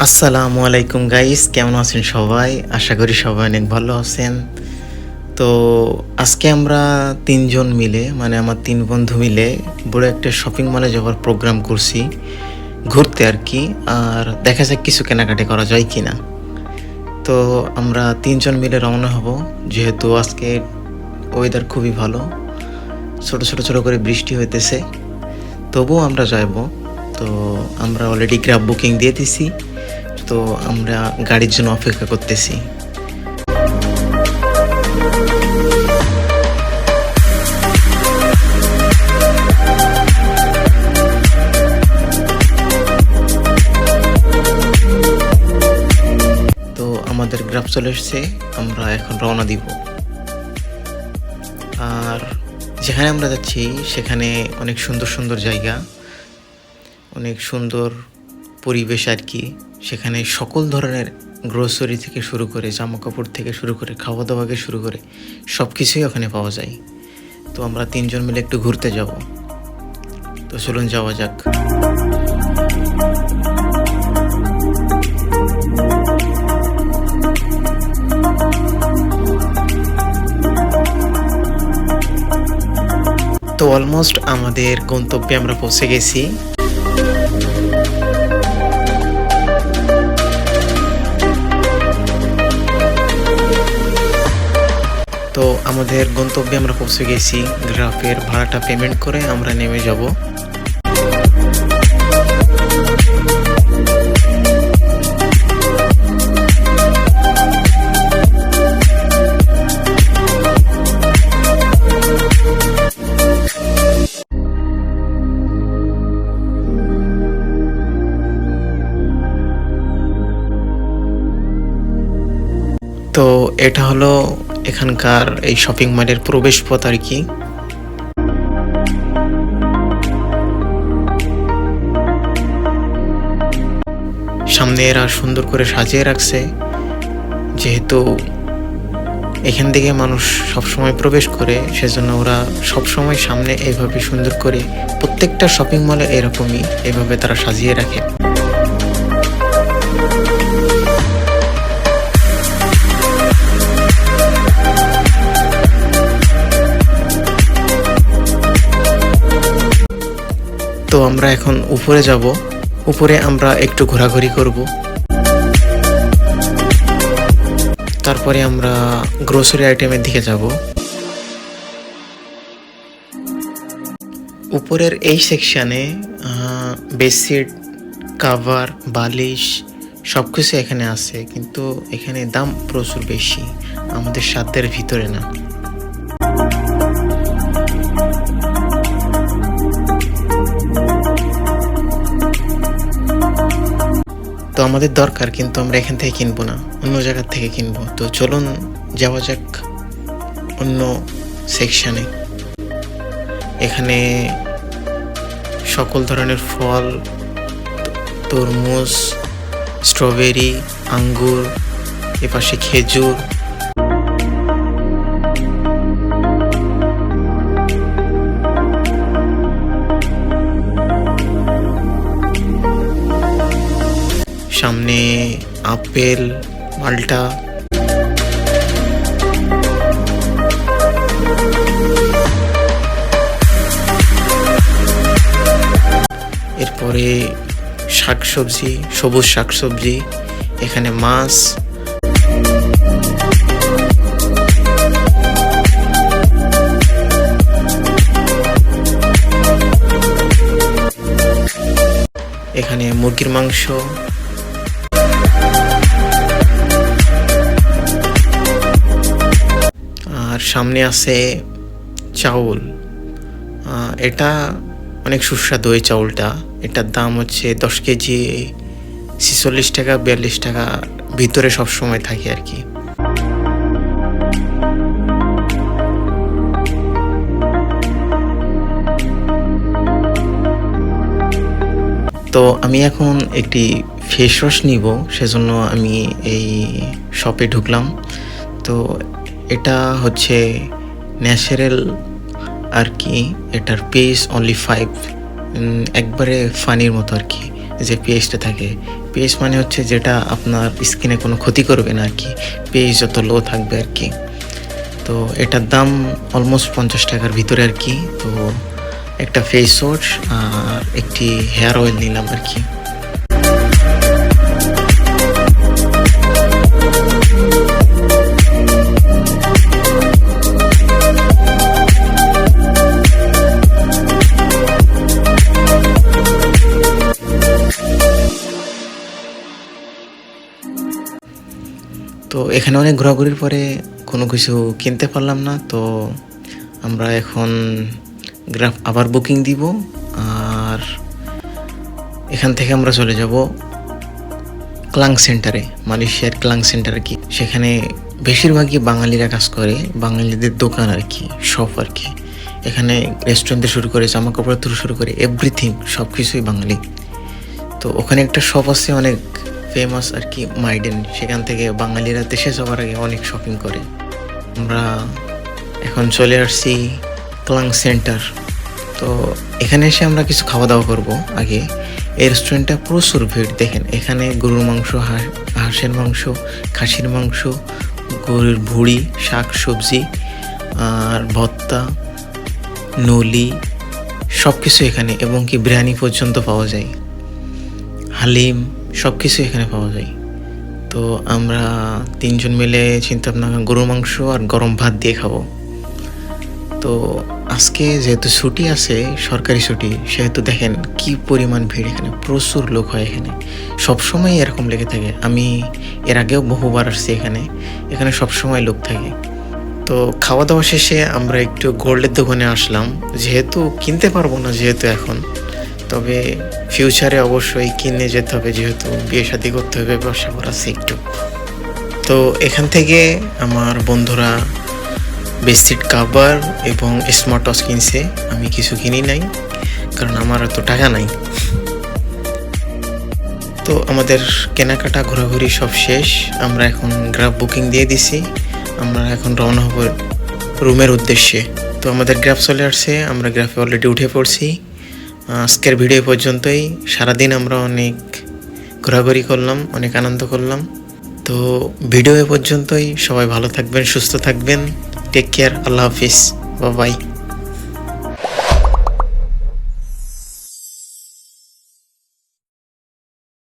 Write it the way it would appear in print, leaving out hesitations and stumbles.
আসসালামু আলাইকুম গাইস, কেমন আছেন সবাই? আশা করি সবাই অনেক ভালো আছেন। তো আজকে আমরা ৩ জন মিলে মানে আমার ৩ বন্ধু মিলে বড় একটা শপিং মলে যাওয়ার প্রোগ্রাম করছি, ঘুরতে আরকি। আর দেখা যাক কিছু কেনাকাটি করা যায় কিনা। তো আমরা ৩ জন মিলে রওনা হব, যেহেতু আজকে ওয়েদার খুবই ভালো। ছোট করে বৃষ্টি হইতেছে, তবুও আমরা যাইব। তো আমরা অলরেডি গ্র্যাব বুকিং দিয়ে দিছি। তো আমরা গাড়ির জন্য অপেক্ষা করতেছি। তো আমাদের গ্রাফ চলে এসছে, আমরা এখন রওনা দিব। আর যেখানে আমরা যাচ্ছি সেখানে অনেক সুন্দর জায়গা, অনেক সুন্দর পরিবেশ আর কি। সেখানে সকল ধরনের গ্রোসারি থেকে শুরু করে, জামা কাপড় থেকে শুরু করে, খাওয়া দাওয়াকে শুরু করে সব কিছুই ওখানে পাওয়া যায়। তো আমরা ৩ জন মিলে একটু ঘুরতে যাব। তো চলুন যাওয়া যাক। তো অলমোস্ট আমাদের গন্তব্যে আমরা পৌঁছে গেছি। তো আমাদের গন্তব্যে আমরা পৌঁছে গেছি। গ্রাফের ভাড়াটা পেমেন্ট করে আমরা নেমে যাব। তো এটা হলো এখানকার এই শপিং মলের প্রবেশ পথ আর কি। সামনে এরা সুন্দর করে সাজিয়ে রাখছে, যেহেতু এখান থেকে মানুষ সবসময় প্রবেশ করে, সেজন্য ওরা সবসময় সামনে এইভাবে সুন্দর করে প্রত্যেকটা শপিং মলে এরকমই এইভাবে তারা সাজিয়ে রাখে। তো আমরা এখন উপরে যাব। উপরে আমরা একটু ঘোরাঘুরি করব, তারপরে আমরা গ্রোসারি আইটেমের দিকে যাব। উপরের এই সেকশানে বেডশিট, কাভার, বালিশ সব কিছু এখানে আছে, কিন্তু এখানে দাম প্রচুর বেশি, আমাদের সাধ্যের ভিতরে না। তো আমাদের দরকার, কিন্তু আমরা এখান থেকে কিনবো না, অন্য জায়গার থেকে কিনবো। তো চলুন যাওয়া যাক অন্য সেকশানে। এখানে সকল ধরনের ফল, তরমুজ, স্ট্রবেরি, আঙ্গুর, এপাশে খেজুর, সামনে আপেল, মাল্টা, এরপরে শাকসবজি, সবুজ শাকসবজি, এখানে মাছ, এখানে মুরগির মাংস, আর সামনে আছে চাউল। এটা অনেক সুস্বাদু এই চাউলটা। এটার দাম হচ্ছে 10 কেজি 46 টাকা, 42 টাকা ভিতরে সব সময় থাকে আর কি। তো আমি এখন একটি ফেস ওয়াশ নিব, সেজন্য আমি এই শপে ঢুকলাম। তো এটা হচ্ছে ন্যাচারাল আর কি। এটার পিএইচ অনলি 5, একবারে ফানির মতো আর কি, যে পিএইচটা থাকে পিএইচ মানে হচ্ছে যেটা আপনার স্কিনে কোনো ক্ষতি করবে না আর কি, পিএইচ যত লো থাকবে আর কি। তো এটার দাম অলমোস্ট 50 টাকার ভিতরে আর কি। তো একটা ফেস ওয়াশ আর একটি হেয়ার অয়েল নিলাম আর কি। তো এখানে অনেক ঘোরাঘুরির পরে কোনো কিছু কিনতে পারলাম না, তো আমরা এখন গ্রাফ আবার বুকিং দিব, আর এখান থেকে আমরা চলে যাব ক্লাং সেন্টারে, মালয়েশিয়ার ক্লাং সেন্টার আর কি। সেখানে বেশিরভাগই বাঙালিরা কাজ করে, বাঙালিদের দোকান আর কি, শপ আর কি। এখানে রেস্টুরেন্ট থেকে শুরু করে জামা কাপড় থেকে শুরু করে এভরিথিং সব কিছুই বাঙালি। তো ওখানে একটা শপ আছে অনেক ফেমাস আর কি, মাইডেন, সেখান থেকে বাঙালিরা দেশে যাওয়ার আগে অনেক শপিং করে। আমরা এখন চলে আসছি ক্লাং সেন্টার। তো এখানে এসে আমরা কিছু খাওয়া দাওয়া করব আগে। এই রেস্টুরেন্টটা প্রচুর ভিড়, দেখেন এখানে গরুর মাংস, হাঁসের মাংস, খাসির মাংস, গরুর ভুঁড়ি, শাক সবজি আর ভর্তা, নলি সব কিছু এখানে, এবং কি বিরিয়ানি পর্যন্ত পাওয়া যায়, হালিম সব কিছু এখানে পাওয়া যায়। তো আমরা 3 জন মিলে চিন্তা ভাবনা গরুর মাংস আর গরম ভাত দিয়ে খাবো। তো আজকে যেহেতু ছুটি আছে, সরকারি ছুটি, সেহেতু দেখেন কি পরিমাণ ভিড়, এখানে প্রচুর লোক হয়। এখানে সবসময় এরকম লেগে থাকে, আমি এর আগেও বহুবার আসছি এখানে সবসময় লোক থাকে। তো খাওয়া দাওয়া শেষে আমরা একটু গোল্ডের দোকানে আসলাম, যেহেতু কিনতে পারবো না যেহেতু এখন, তবে ফিউচারে অবশ্যই কিনে যেতে হবে, যেহেতু বিয়ে শাদী করতে হবে, ব্যবসা করা আছে একটু। তো এখান থেকে আমার বন্ধুরা বেডশিট কাভার এবং স্মার্ট ওয়াচ কিনছে, আমি কিছু কিনি নাই কারণ আমার এত টাকা নাই। তো আমাদের কেনাকাটা ঘোরাঘুরি সব শেষ, আমরা এখন গ্রাফ বুকিং দিয়ে দিছি, আমরা এখন রওনা হব রুমের উদ্দেশ্যে। তো আমাদের গ্রাফ চলে আসছে, আমরা গ্রাফে অলরেডি উঠে পড়ছি। আজকের ভিডিও পর্যন্তই। সারাদিন আমরা অনেক ঘোরাঘুরি করলাম, অনেক আনন্দ করলাম। তো ভিডিও পর্যন্তই, সবাই ভালো থাকবেন, সুস্থ থাকবেন, টেক কেয়ার, আল্লাহ হাফিজ, বাই বাই।